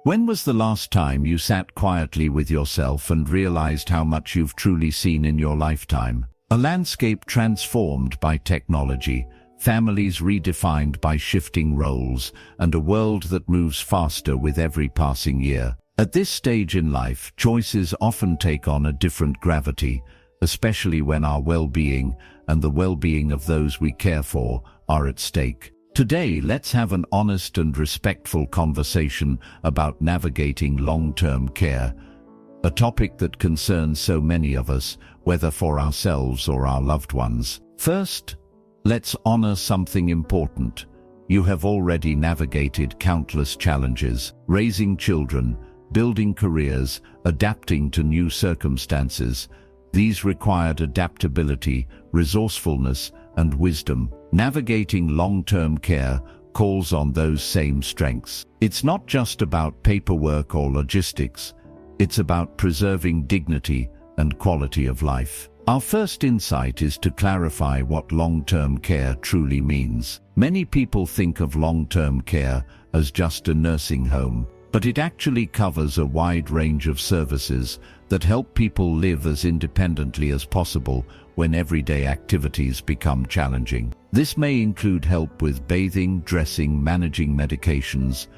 When was the last time you sat quietly with yourself and realized how much you've truly seen in your lifetime? A landscape transformed by technology, families redefined by shifting roles, and a world that moves faster with every passing year. At this stage in life, choices often take on a different gravity, especially when our well-being and the well-being of those we care for are at stake. Today, let's have an honest and respectful conversation about navigating long-term care, a topic that concerns so many of us, whether for ourselves or our loved ones. First, let's honor something important. You have already navigated countless challenges, raising children, building careers, adapting to new circumstances. These required adaptability, resourcefulness, and wisdom. Navigating long-term care calls on those same strengths. It's not just about paperwork or logistics. It's about preserving dignity and quality of life. Our first insight is to clarify what long-term care truly means. Many people think of long-term care as just a nursing home, but it actually covers a wide range of services that help people live as independently as possible when everyday activities become challenging. This may include help with bathing, dressing, managing medications,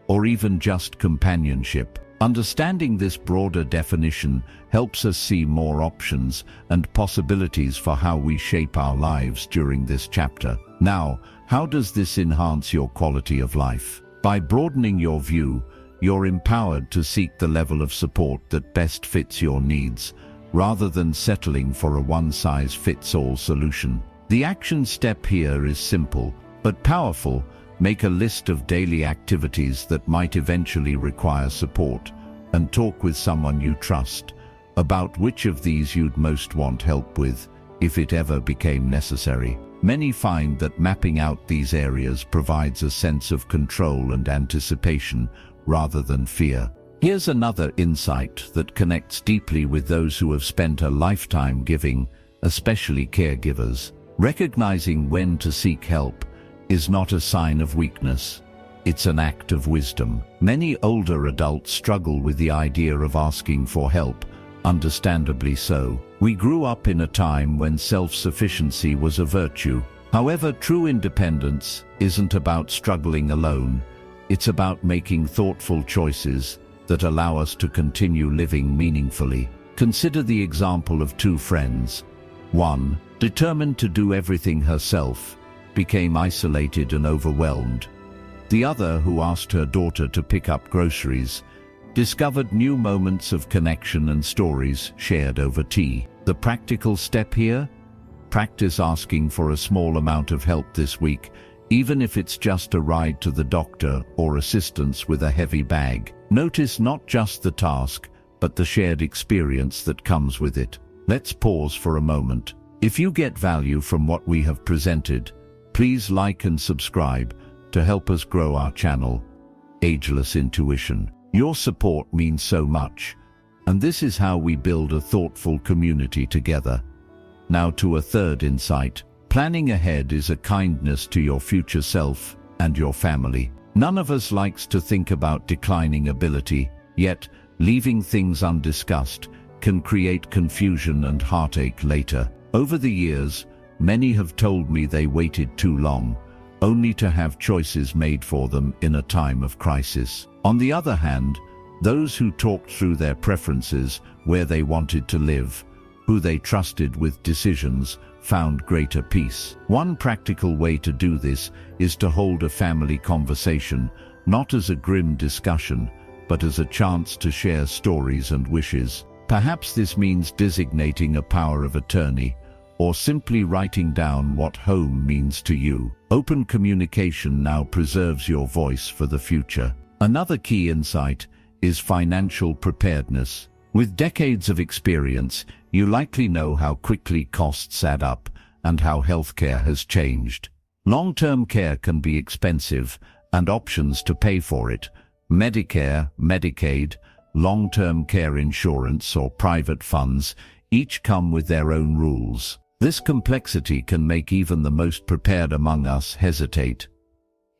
or even just companionship. Understanding this broader definition helps us see more options and possibilities for how we shape our lives during this chapter. Now, how does this enhance your quality of life? By broadening your view, you're empowered to seek the level of support that best fits your needs, rather than settling for a one-size-fits-all solution. The action step here is simple, but powerful. Make a list of daily activities that might eventually require support, and talk with someone you trust about which of these you'd most want help with, if it ever became necessary. Many find that mapping out these areas provides a sense of control and anticipation rather than fear. Here's another insight that connects deeply with those who have spent a lifetime giving, especially caregivers. Recognizing when to seek help is not a sign of weakness. It's an act of wisdom. Many older adults struggle with the idea of asking for help, understandably so. We grew up in a time when self-sufficiency was a virtue. However, true independence isn't about struggling alone. It's about making thoughtful choices that allow us to continue living meaningfully. Consider the example of two friends. One, determined to do everything herself, became isolated and overwhelmed. The other, who asked her daughter to pick up groceries, discovered new moments of connection and stories shared over tea. The practical step here? Practice asking for a small amount of help this week, even if it's just a ride to the doctor or assistance with a heavy bag. Notice not just the task, but the shared experience that comes with it. Let's pause for a moment. If you get value from what we have presented, please like and subscribe to help us grow our channel, Ageless Intuition. Your support means so much, and this is how we build a thoughtful community together. Now to a third insight. Planning ahead is a kindness to your future self and your family. None of us likes to think about declining ability, yet leaving things undiscussed can create confusion and heartache later. Over the years, many have told me they waited too long, only to have choices made for them in a time of crisis. On the other hand, those who talked through their preferences, where they wanted to live, who they trusted with decisions, found greater peace. One practical way to do this is to hold a family conversation, not as a grim discussion, but as a chance to share stories and wishes. Perhaps this means designating a power of attorney, or simply writing down what home means to you. Open communication now preserves your voice for the future. Another key insight is financial preparedness. With decades of experience, you likely know how quickly costs add up and how healthcare has changed. Long-term care can be expensive, and options to pay for it, Medicare, Medicaid, long-term care insurance, or private funds, each come with their own rules. This complexity can make even the most prepared among us hesitate.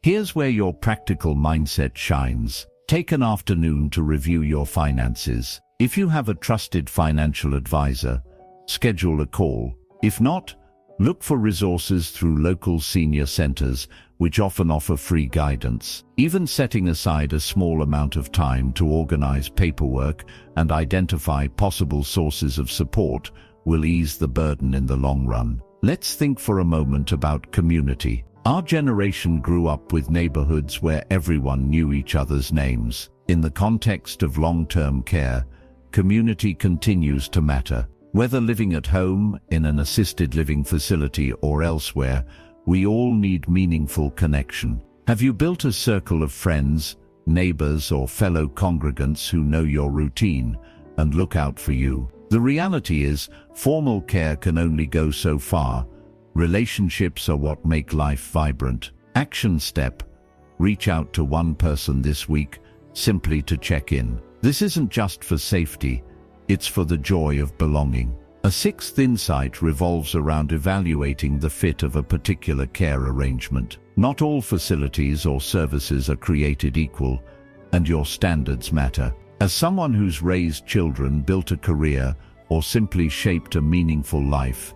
Here's where your practical mindset shines. Take an afternoon to review your finances. If you have a trusted financial advisor, schedule a call. If not, look for resources through local senior centers, which often offer free guidance. Even setting aside a small amount of time to organize paperwork and identify possible sources of support will ease the burden in the long run. Let's think for a moment about community. Our generation grew up with neighborhoods where everyone knew each other's names. In the context of long-term care, community continues to matter. Whether living at home, in an assisted living facility, or elsewhere, we all need meaningful connection. Have you built a circle of friends, neighbors, or fellow congregants who know your routine and look out for you? The reality is, formal care can only go so far. Relationships are what make life vibrant. Action step: reach out to one person this week, simply to check in. This isn't just for safety, it's for the joy of belonging. A sixth insight revolves around evaluating the fit of a particular care arrangement. Not all facilities or services are created equal, and your standards matter. As someone who's raised children, built a career, or simply shaped a meaningful life,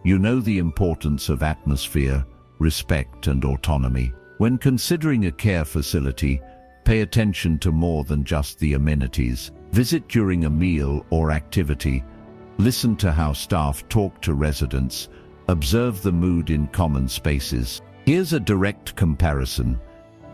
you know the importance of atmosphere, respect, and autonomy. When considering a care facility, pay attention to more than just the amenities. Visit during a meal or activity. Listen to how staff talk to residents. Observe the mood in common spaces. Here's a direct comparison.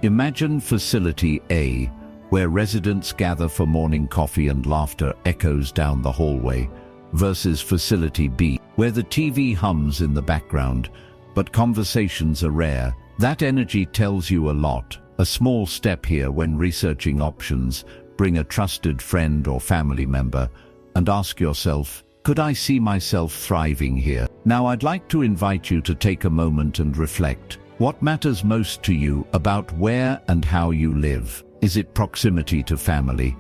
Imagine Facility A, where residents gather for morning coffee and laughter echoes down the hallway, versus Facility B, where the TV hums in the background, but conversations are rare. That energy tells you a lot. A small step here when researching options: bring a trusted friend or family member and ask yourself, could I see myself thriving here? Now I'd like to invite you to take a moment and reflect. What matters most to you about where and how you live? Is it proximity to family,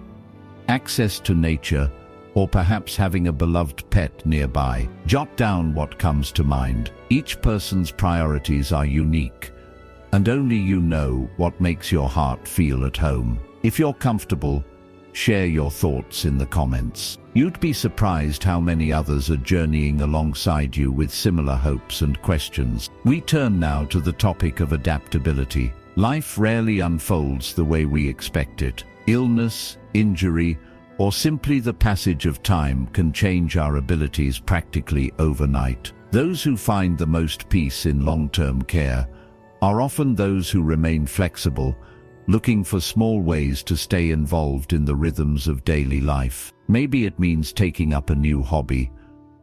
access to nature, or perhaps having a beloved pet nearby? Jot down what comes to mind. Each person's priorities are unique, and only you know what makes your heart feel at home. If you're comfortable, share your thoughts in the comments. You'd be surprised how many others are journeying alongside you with similar hopes and questions. We turn now to the topic of adaptability. Life rarely unfolds the way we expect it. Illness, injury, or simply the passage of time can change our abilities practically overnight. Those who find the most peace in long-term care are often those who remain flexible, looking for small ways to stay involved in the rhythms of daily life. Maybe it means taking up a new hobby,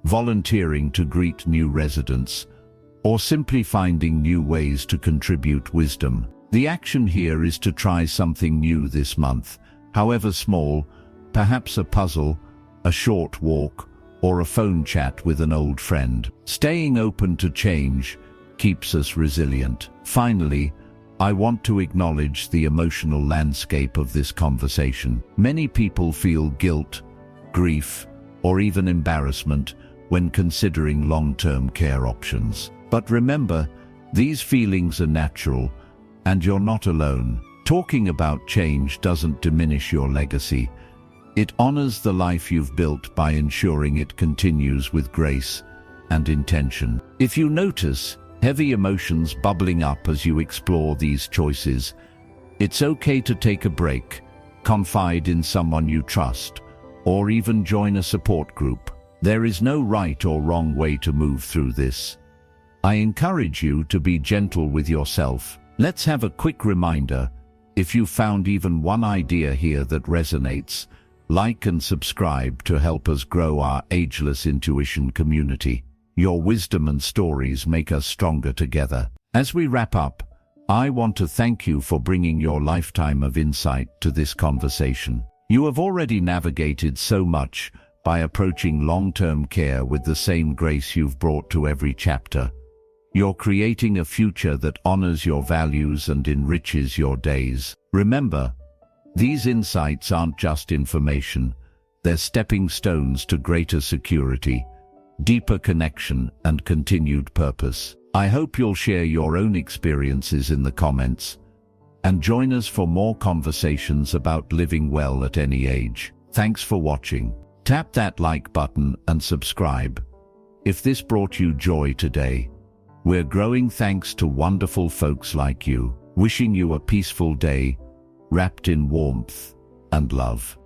volunteering to greet new residents, or simply finding new ways to contribute wisdom. The action here is to try something new this month, however small, perhaps a puzzle, a short walk, or a phone chat with an old friend. Staying open to change keeps us resilient. Finally, I want to acknowledge the emotional landscape of this conversation. Many people feel guilt, grief, or even embarrassment when considering long-term care options. But remember, these feelings are natural, and you're not alone. Talking about change doesn't diminish your legacy. It honors the life you've built by ensuring it continues with grace and intention. If you notice heavy emotions bubbling up as you explore these choices, it's okay to take a break, confide in someone you trust, or even join a support group. There is no right or wrong way to move through this. I encourage you to be gentle with yourself. Let's have a quick reminder. If you found even one idea here that resonates, like and subscribe to help us grow our Ageless Intuition community. Your wisdom and stories make us stronger together. As we wrap up, I want to thank you for bringing your lifetime of insight to this conversation. You have already navigated so much by approaching long-term care with the same grace you've brought to every chapter. You're creating a future that honors your values and enriches your days. Remember, these insights aren't just information. They're stepping stones to greater security, deeper connection, and continued purpose. I hope you'll share your own experiences in the comments, and join us for more conversations about living well at any age. Thanks for watching. Tap that like button and subscribe. If this brought you joy today, we're growing thanks to wonderful folks like you. Wishing you a peaceful day, wrapped in warmth and love.